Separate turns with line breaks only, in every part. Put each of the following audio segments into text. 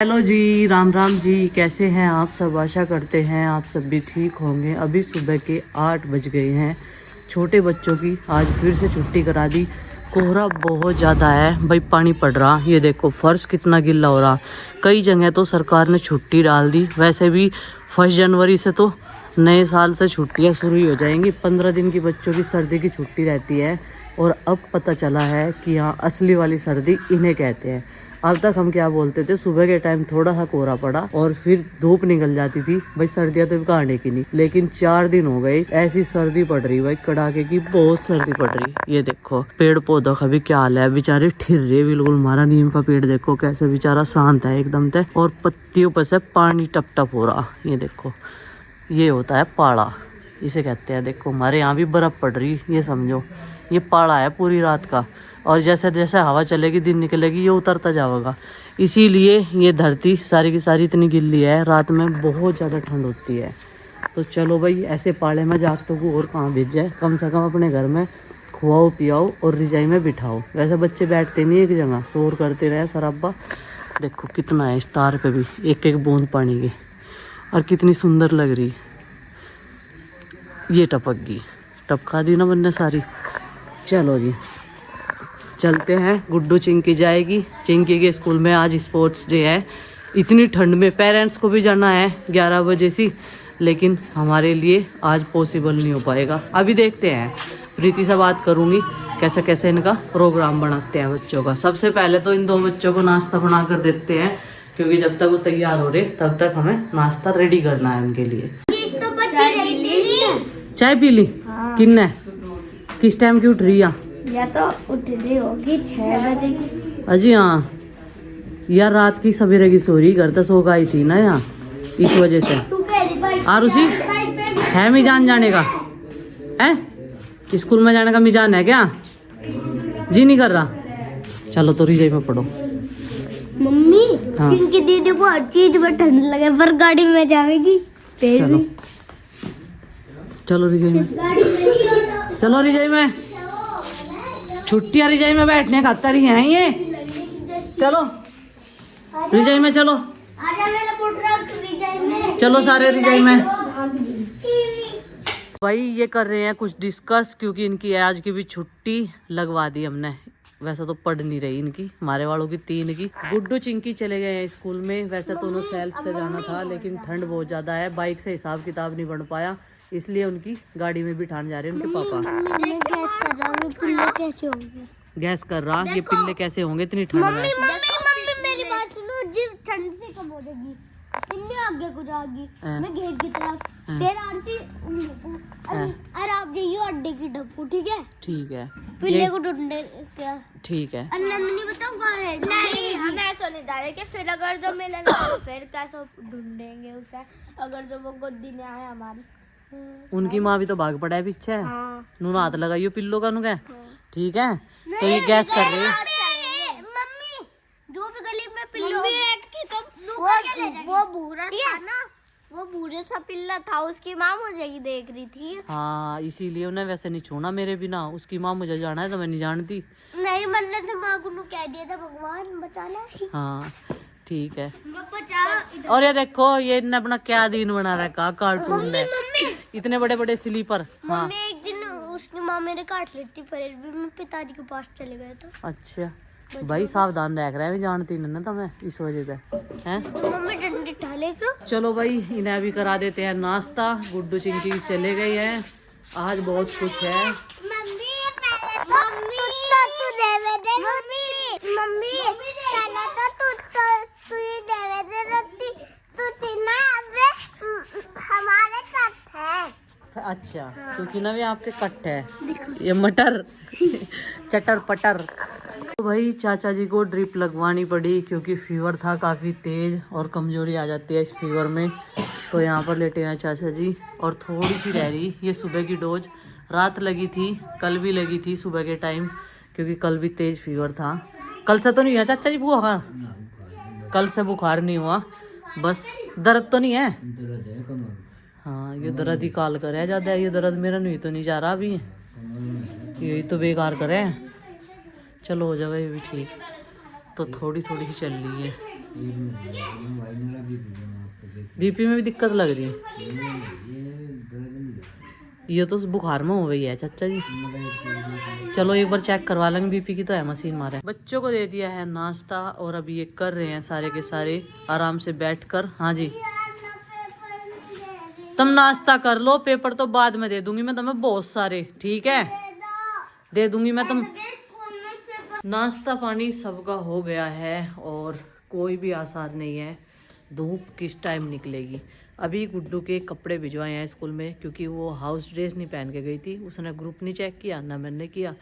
Hello जी, राम राम जी। कैसे हैं आप सब? आशा करते हैं आप सब भी ठीक होंगे। अभी सुबह के 8 बज गए हैं। छोटे बच्चों की आज फिर से छुट्टी करा दी। कोहरा बहुत ज़्यादा है भाई, पानी पड़ रहा। ये देखो फर्श कितना गिल्ला हो रहा। कई जगह तो सरकार ने छुट्टी डाल दी। वैसे भी 1 जनवरी से तो नए साल से छुट्टियां शुरू ही हो जाएंगी। 15 दिन की बच्चों की सर्दी की छुट्टी रहती है। और अब पता चला है कि यहाँ असली वाली सर्दी इन्हें कहते हैं। अब तक हम क्या बोलते थे, सुबह के टाइम थोड़ा सा कोहरा पड़ा और फिर धूप निकल जाती थी। भाई सर्दियाँ तो कहाने की नहीं, लेकिन 4 दिन हो गए ऐसी सर्दी पड़ रही भाई, कड़ाके की बहुत सर्दी पड़ रही। ये देखो पेड़ पौधों का भी क्या हाल है, बेचारे ठिर रहे बिल्कुल। हमारा नीम का पेड़ देखो कैसे बेचारा शांत है एकदम से, और पत्तियों पर से पानी टप टप हो रहा। ये देखो ये होता है पाड़ा, इसे कहते हैं। देखो हमारे यहाँ भी बर्फ पड़ रही, ये समझो ये पाड़ा है पूरी रात का। और जैसे जैसे हवा चलेगी दिन निकलेगी ये उतरता जाएगा। इसीलिए ये धरती सारी की सारी इतनी गिल्ली है, रात में बहुत ज़्यादा ठंड होती है। तो चलो भाई ऐसे पाड़े में जागतों को और कहाँ भेज जाए, कम से कम अपने घर में खुआओ पियाओ और रिजाई में बिठाओ। वैसे बच्चे बैठते नहीं एक जगह, शोर करते रहे सराबा। देखो कितना है इस तार पे भी एक एक बूंद पानी की, और कितनी सुंदर लग रही। ये टपक गई, टपका दी ना बनने सारी। चलो जी चलते हैं। गुड्डू चिंकी जाएगी, चिंकी के स्कूल में आज स्पोर्ट्स डे है। इतनी ठंड में पेरेंट्स को भी जाना है 11 बजे से, लेकिन हमारे लिए आज पॉसिबल नहीं हो पाएगा। अभी देखते हैं, प्रीति से बात करूंगी कैसे कैसे इनका प्रोग्राम बनाते हैं बच्चों का। सबसे पहले तो इन 2 बच्चों को नाश्ता बना कर देते हैं, क्योंकि जब तक वो तैयार हो रहे तब तक हमें नाश्ता रेडी करना है उनके लिए। चाय पी ली? हाँ। किन्ने किस टाइम की उठ रही है?
या तो उठ रही होगी 6 बजे।
अजी हाँ यार, रात की सवेरे की सोरी घर तो सो गई थी ना यहाँ, इस वजह से। आरुषि है मिजान जाने का है, स्कूल में जाने का मिजान है क्या? जी नहीं कर रहा। चलो तो रिजाई में पढ़ो।
मम्मी
हाँ।
चिंकी दीदी को हर चीज में ठंड लगे पर गाड़ी में जाएगी।
चलो चलो रिजाई में, चलो रिजाई में। छुट्टियां रिजाई में बैठने खातर ही हैं ये। चलो रिजाई में, चलो चलो सारे रिजाई में। भाई ये कर रहे हैं कुछ डिस्कस, क्योंकि इनकी आज की भी छुट्टी लगवा दी हमने। वैसे तो पढ़ नहीं रही इनकी, हमारे वालों की 3 की। गुड्डू चिंकी चले गए हैं स्कूल में। वैसे तो उन्हें सेल्फ से जाना था, लेकिन ठंड बहुत ज़्यादा है, बाइक से हिसाब किताब नहीं बन पाया, इसलिए उनकी गाड़ी में बिठाने जा रहे हैं उनके पापा। गैस कर रहा ये पिल्ले कैसे होंगे इतनी ठंड में।
मम्मी मेरी बात सुनो, जिस ठंड से कब हो जाएगी पिल्ले आगे को जाएगी, मैं गेट की तरफ, फिर आंटी और आप जाइए अड्डे की डब्बू। ठीक है?
ठीक है।
पिल्ले को ढूंढने क्या?
ठीक है।
नहीं बताऊँ कहाँ है? नहीं हम ऐसा नहीं डाले कि फिर अगर जो मिले ना तो फिर कैसे ढूंढेंगे उसे, अगर जो वो गोदी में आए हमारी।
उनकी माँ भी तो भाग पड़ा है पीछे।
हाँ।
नूना हाथ लगाइयो पिल्लो का नुका। ठीक है तो ये गैस कर रहे हैं।
मम्मी जो भी गली में पिल्लो वो भूरा था ना, वो भूरे सा पिल्ला था, उसकी माँ मुझे ही देख रही थी।
हाँ इसीलिए उन्हें वैसे नहीं छोड़ा मेरे बिना। उसकी माँ मुझे जाना है तो मैं नहीं जानती।
नहीं मैंने दिमाग को कह दिया था भगवान बचाना।
हाँ ठीक है। और ये देखो ये इन्हें अपना क्या दिन बना रखा है कार्टून में, इतने बड़े बड़े स्लीपर। हाँ
मम्मी एक दिन उसकी माँ मेरे काट लेती, पर भी मैं पिताजी के पास चले गए तो।
अच्छा भाई सावधान रख रहा है, जानती नहीं तो मैं इस वजह से हैं।
मम्मी डंडी ढाले करो।
चलो भाई इन्हें भी करा देते हैं नाश्ता। गुड्डू चिंकी चले गए हैं, आज बहुत कुछ है। अच्छा क्योंकि ना वे आपके कट है ये मटर चटर पटर। तो भाई चाचा जी को ड्रिप लगवानी पड़ी, क्योंकि फीवर था काफ़ी तेज़ और कमजोरी आ जाती है इस फीवर में। तो यहाँ पर लेटे हैं चाचा जी, और थोड़ी सी रह रही। ये सुबह की डोज रात लगी थी, कल भी लगी थी सुबह के टाइम, क्योंकि कल भी तेज़ फीवर था। कल से तो नहीं हुआ चाचा जी बुखार? कल से बुखार नहीं हुआ, बस दर्द तो नहीं है। हाँ ये दर्द ही काल कर है ज़्यादा, ये दर्द मेरा नहीं तो नहीं जा रहा अभी, यही तो बेकार करे। चलो हो जाएगा ये भी ठीक। तो थोड़ी थोड़ी सी चल रही है। बीपी में भी दिक्कत लग रही है। ये तो बुखार में हो गई है चाचा जी। चलो एक बार चेक करवा लेंगे बीपी की, तो है मशीन मारे। बच्चों को दे दिया है नाश्ता और अभी ये कर रहे हैं सारे के सारे आराम से बैठकर। हाँ जी, तुम नाश्ता कर लो, पेपर तो बाद में दे दूंगी मैं तुम्हें बहुत सारे, ठीक है? दे दूंगी मैं तुम। नाश्ता पानी सबका हो गया है और कोई भी आसार नहीं है धूप किस टाइम निकलेगी। अभी गुड्डू के कपड़े भिजवाए हैं स्कूल में, क्योंकि वो हाउस ड्रेस नहीं पहन के गई थी। उसने ग्रुप नहीं चेक किया ना मैंने किया,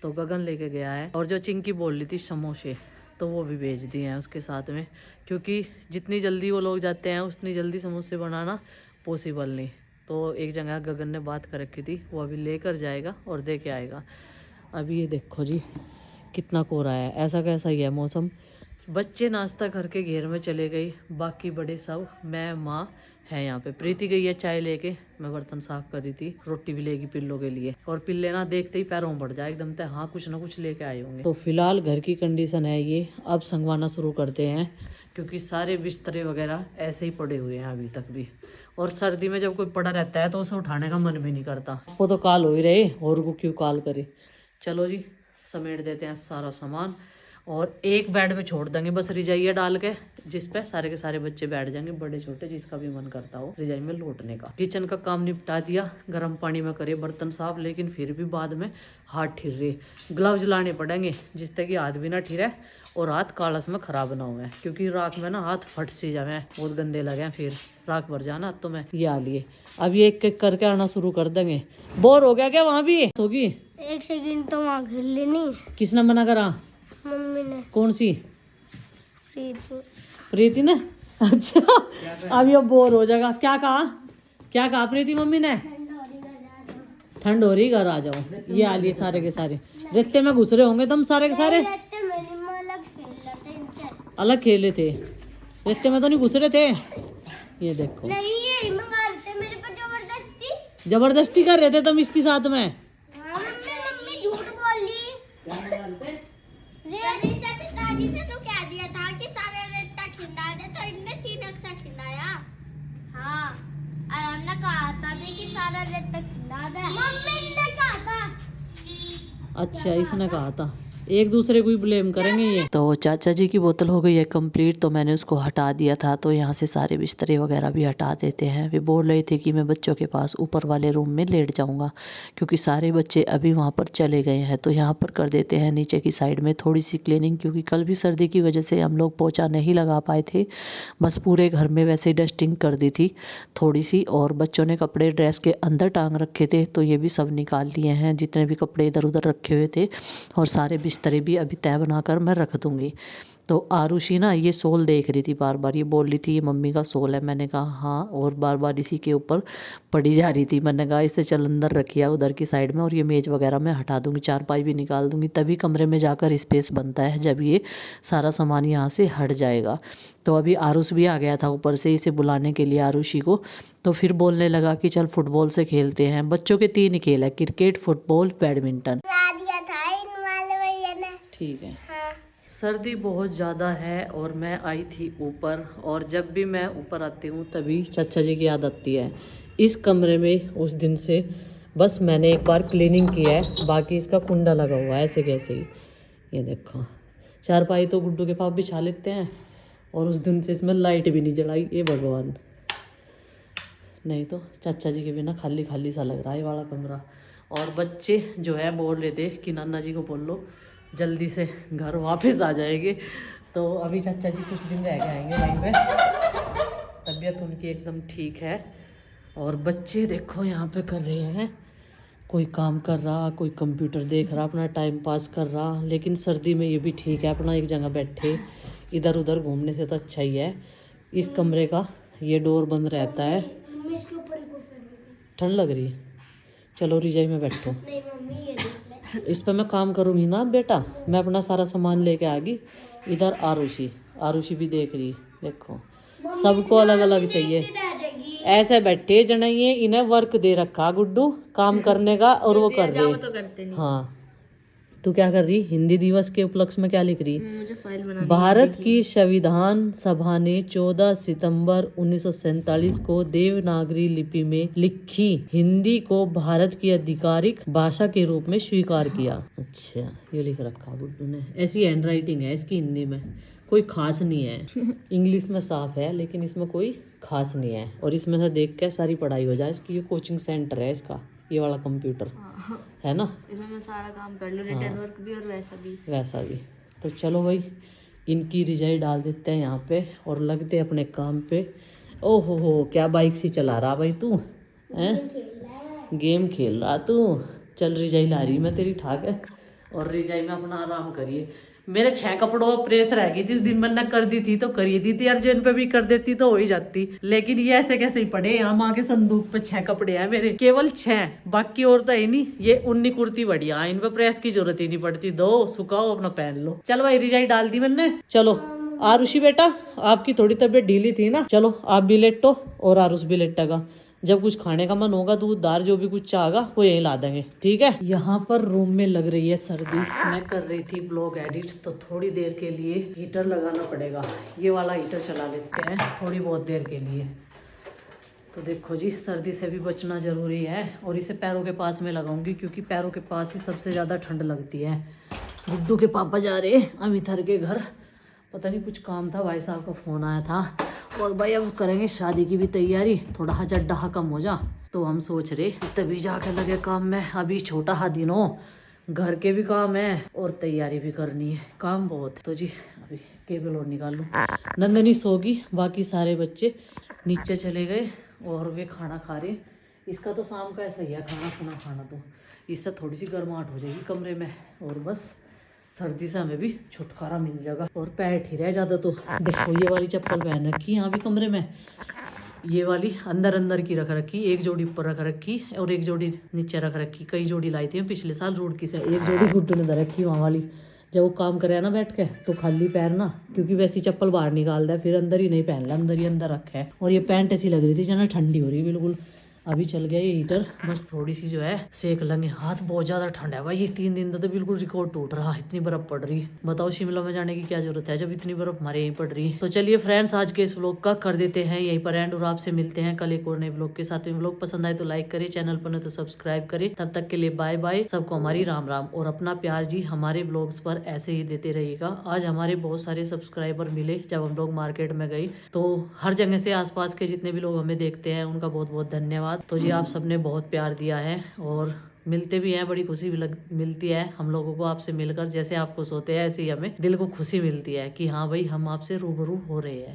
तो गगन लेके गया है। और जो चिंकी बोल रही थी समोसे, तो वो भी भेज दिए हैं उसके साथ में, क्योंकि जितनी जल्दी वो लोग जाते हैं उतनी जल्दी समोसे बनाना पॉसिबल नहीं। तो एक जगह गगन ने बात कर रखी थी, वो अभी लेकर जाएगा और दे के आएगा। अभी ये देखो जी कितना कोहरा है, ऐसा कैसा ही है मौसम। बच्चे नाश्ता करके घेर में चले गए, बाकी बड़े सब, मैं माँ है यहाँ पे। प्रीति गई है चाय लेके, मैं बर्तन साफ कर रही थी। रोटी भी लेगी पिल्लों के लिए, और पिल्ले ना देखते ही पैरों में पड़ जाए एकदम से। हाँ कुछ ना कुछ लेके आए होंगे। तो फिलहाल घर की कंडीशन है ये, अब संगवाना शुरू करते हैं, क्योंकि सारे बिस्तरे वगैरह ऐसे ही पड़े हुए हैं अभी तक भी। और सर्दी में जब कोई पड़ा रहता है तो उसे उठाने का मन भी नहीं करता। वो तो काल हो ही रहे, और को क्यों काल करे। चलो जी समेट देते हैं सारा सामान, और एक बेड पे छोड़ देंगे बस रिजाइया डाल के, जिस पे सारे के सारे बच्चे बैठ जाएंगे, बड़े छोटे जिसका भी मन करता हो रिजाई में लौटने का। किचन का काम निपटा दिया, गर्म पानी में करे बर्तन साफ, लेकिन फिर भी बाद में हाथ ठिर रहे। ग्लव्स लाने पड़ेंगे जिससे कि हाथ भी ना ठिरे और हाथ कालस में खराब ना हुए, क्योंकि राख में ना हाथ फट सी जाए, बहुत गंदे लगे फिर राख भर जाना। तो मैं ये आ लिए अब ये एक एक करके आना शुरू कर देंगे। बोर हो गया क्या वहाँ भी होगी?
एक सेकंड तो वहाँ खेल लेनी।
किसने मना करा?
मम्मी ने।
कौन सी?
प्रीति।
प्रीति ने? अच्छा अब ये बोर हो जाएगा। क्या कहा प्रीति मम्मी ने? ठंड हो रही घर आ जाओ। ये आ लिए सारे के सारे, रेते में घुस रहे होंगे तुम सारे के सारे। अलग खेले थे, रेते में तो नहीं घुस रहे थे। ये देखो
नहीं ये मंगा रहे थे मेरे पर
जबरदस्ती कर रहे थे तुम इसके साथ में।
मम्मी झूठ बोली। पिताजी ने तो कह दिया था कि सारा रट्टा खिंडा दे, तो इनने चीनक सा खिंडाया। हाँ हमने कहा था कि सारा रट्टा खिंडा दे। मम्मी ने कहा था।
अच्छा इसने कहा था, एक दूसरे को ही ब्लेम करेंगे ये। तो चाचा जी की बोतल हो गई है कंप्लीट, तो मैंने उसको हटा दिया था। तो यहाँ से सारे बिस्तरे वगैरह भी हटा देते हैं। वे बोल रहे थे कि मैं बच्चों के पास ऊपर वाले रूम में लेट जाऊँगा, क्योंकि सारे बच्चे अभी वहाँ पर चले गए हैं। तो यहाँ पर कर देते हैं नीचे की साइड में थोड़ी सी क्लीनिंग, क्योंकि कल भी सर्दी की वजह से हम लोग पोछा नहीं लगा पाए थे। बस पूरे घर में वैसे डस्टिंग कर दी थी थोड़ी सी। और बच्चों ने कपड़े ड्रेस के अंदर टांग रखे थे, तो ये भी सब निकाल लिए हैं जितने भी कपड़े इधर उधर रखे हुए थे। और सारे बिस्तरे भी अभी तय बनाकर मैं रख दूंगी। तो आरुषि ना ये सोल देख रही थी बार बार, ये बोल रही थी ये मम्मी का सोल है। मैंने कहा हाँ, और बार बार इसी के ऊपर पड़ी जा रही थी। मैंने कहा इसे चल अंदर रखिए उधर की साइड में, और ये मेज वगैरह मैं हटा दूंगी, चारपाई भी निकाल दूंगी, तभी कमरे में जाकर स्पेस बनता है जब ये सारा सामान यहाँ से हट जाएगा। तो अभी आरुष भी आ गया था ऊपर से इसे बुलाने के लिए आरुषि को। तो फिर बोलने लगा कि चल फुटबॉल से खेलते हैं। बच्चों के 3 ही खेल है, क्रिकेट, फुटबॉल, बैडमिंटन। ठीक है।
हाँ।
सर्दी बहुत ज़्यादा है और मैं आई थी ऊपर, और जब भी मैं ऊपर आती हूँ तभी चाचा जी की याद आती है। इस कमरे में उस दिन से बस मैंने एक बार क्लीनिंग किया है, बाकी इसका कुंडा लगा हुआ है ऐसे कैसे ही। ये देखो चारपाई तो गुड्डू के पास बिछा लेते हैं, और उस दिन से इसमें लाइट भी नहीं जलाई। ये भगवान, नहीं तो चाचा जी के बिना खाली खाली सा लग रहा है ये वाला कमरा। और बच्चे जो है बोल रहे थे कि नाना जी को बोल लो जल्दी से घर वापस आ जाएंगे। तो अभी चाचा जी कुछ दिन रह के आएंगे वहीं पे, तबीयत उनकी एकदम ठीक है। और बच्चे देखो यहाँ पे कर रहे हैं, कोई काम कर रहा, कोई कंप्यूटर देख रहा, अपना टाइम पास कर रहा। लेकिन सर्दी में ये भी ठीक है, अपना एक जगह बैठे इधर उधर घूमने से तो अच्छा ही है। इस कमरे का ये डोर बंद रहता है। ठंड लग रही है, चलो रिजाई में बैठो।
नहीं मम्मी ये देख ले।
इस पर मैं काम करूँगी ना बेटा। मैं अपना सारा सामान लेके आ गई। इधर आरुषि भी देख रही, देखो सबको अलग अलग चाहिए। ऐसे बैठे जनाइए, इन्हें वर्क दे रखा गुड्डू काम करने का, और वो कर रहे।
तो करते नहीं।
हाँ तू क्या कर रही? हिंदी दिवस के उपलक्ष्य में क्या लिख रही?
मुझे फाइल बनानी
भारत की संविधान सभा ने 14 सितंबर 1947 को देवनागरी लिपि में लिखी हिंदी को भारत की आधिकारिक भाषा के रूप में स्वीकार किया। अच्छा, ये लिख रखा गुड्डू ने। ऐसी हैंड राइटिंग है इसकी, हिंदी में कोई खास नहीं है। इंग्लिश में साफ है लेकिन इसमें कोई खास नहीं है। और इसमें से देख के सारी पढ़ाई हो जाए इसकी। ये कोचिंग सेंटर है इसका, ये वाला कंप्यूटर है ना,
इसमें मैं सारा काम कर लूँ, रिटर्न वर्क भी और वैसा भी।
तो चलो भाई, इनकी रिजाई डाल देते हैं यहाँ पे और लगते हैं अपने काम पे। ओहो हो, क्या बाइक सी चला रहा भाई तू हैं? गेम खेल रहा तू। चल रिजाई ला रही मैं तेरी, ठाक है। और रिजाई में अपना आराम करिए। मेरे 6 कपड़ों पर प्रेस रह गई थी उस दिन, मैंने कर दी थी तो करी दी थी, अर्जेंट पे भी कर देती तो हो ही जाती। लेकिन ये ऐसे कैसे ही पड़े यहाँ माँ के संदूक पे 6 कपड़े हैं मेरे, केवल 6, बाकी और तो है नहीं। ये 19 कुर्ती बढ़िया, इन पे प्रेस की जरूरत ही नहीं पड़ती। दो सुखाओ अपना पहन लो। चल भाई रिजाई डाल दी मैंने। चलो आरुषि बेटा, आपकी थोड़ी तबीयत ढीली थी ना, चलो आप भी लेटो और आरुष भी लेटेगा। जब कुछ खाने का मन होगा दूध दार जो भी कुछ चाहेगा वो यहीं ला देंगे, ठीक है। यहाँ पर रूम में लग रही है सर्दी। मैं कर रही थी ब्लॉग एडिट तो थोड़ी देर के लिए हीटर लगाना पड़ेगा। ये वाला हीटर चला लेते हैं थोड़ी बहुत देर के लिए। तो देखो जी, सर्दी से भी बचना ज़रूरी है। और इसे पैरों के पास में लगाऊंगी क्योंकि पैरों के पास ही सबसे ज़्यादा ठंड लगती है। गुड्डू के पापा जा रहे अमितर के घर, पता नहीं कुछ काम था, भाई साहब का फ़ोन आया था। और भाई अब करेंगे शादी की भी तैयारी, थोड़ा हजड्डा कम हो जा तो हम सोच रहे तभी जाके लगे काम में। अभी छोटा हा दिन हो, घर के भी काम है और तैयारी भी करनी है, काम बहुत है। तो जी अभी केबल और निकाल लूँ। नंदनी सोगी, बाकी सारे बच्चे नीचे चले गए और वे खाना खा रहे। इसका तो शाम का ऐसा ही है, खाना तो इससे थोड़ी सी गर्माहट हो जाएगी कमरे में और बस सर्दी से हमें भी छुटकारा मिल जाएगा। और पैर ठिरा ज़्यादा तो देखो, ये वाली चप्पल पहन रखी यहाँ भी कमरे में, ये वाली अंदर की रख रखी, एक जोड़ी ऊपर रख रखी और एक जोड़ी नीचे रख रखी। कई जोड़ी लाई थी पिछले साल रुड़की से, एक जोड़ी गुड्डू ने धर रखी वहाँ वाली। जब वो काम करे ना बैठ के तो खाली पैर ना, क्योंकि वैसी चप्पल बाहर निकाल दे फिर अंदर ही नहीं पहन ला, अंदर ही अंदर रखा है। और ये पैंट ऐसी लग रही थी जना ठंडी हो रही है बिल्कुल। अभी चल गया ये हीटर, बस थोड़ी सी जो है सेक लेंगे। हाथ बहुत ज्यादा ठंडा है भाई, ये 3 दिन तो बिल्कुल रिकॉर्ड टूट रहा, इतनी बर्फ पड़ रही। बताओ शिमला में जाने की क्या जरूरत है जब इतनी बर्फ हमारे यहीं पड़ रही है। तो चलिए फ्रेंड्स, आज के इस व्लॉग का कर देते हैं यहीं पर एंड और आपसे मिलते हैं कल एक और नए व्लॉग के साथ। में व्लॉग पसंद आए तो लाइक करें, चैनल पर न तो सब्सक्राइब करें। तब तक के लिए बाय बाय, सबको हमारी राम राम। और अपना प्यार जी हमारे व्लॉग्स पर ऐसे ही देते रहिएगा। आज हमारे बहुत सारे सब्सक्राइबर मिले जब हम लोग मार्केट में गए, तो हर जगह से आसपास के जितने भी लोग हमें देखते हैं उनका बहुत बहुत धन्यवाद। तो जी आप सबने बहुत प्यार दिया है और मिलते भी हैं, बड़ी खुशी भी मिलती है हम लोगों को आपसे मिलकर। जैसे आप खुश होते हैं ऐसे ही हमें दिल को खुशी मिलती है कि हाँ भाई हम आपसे रूबरू हो रहे हैं।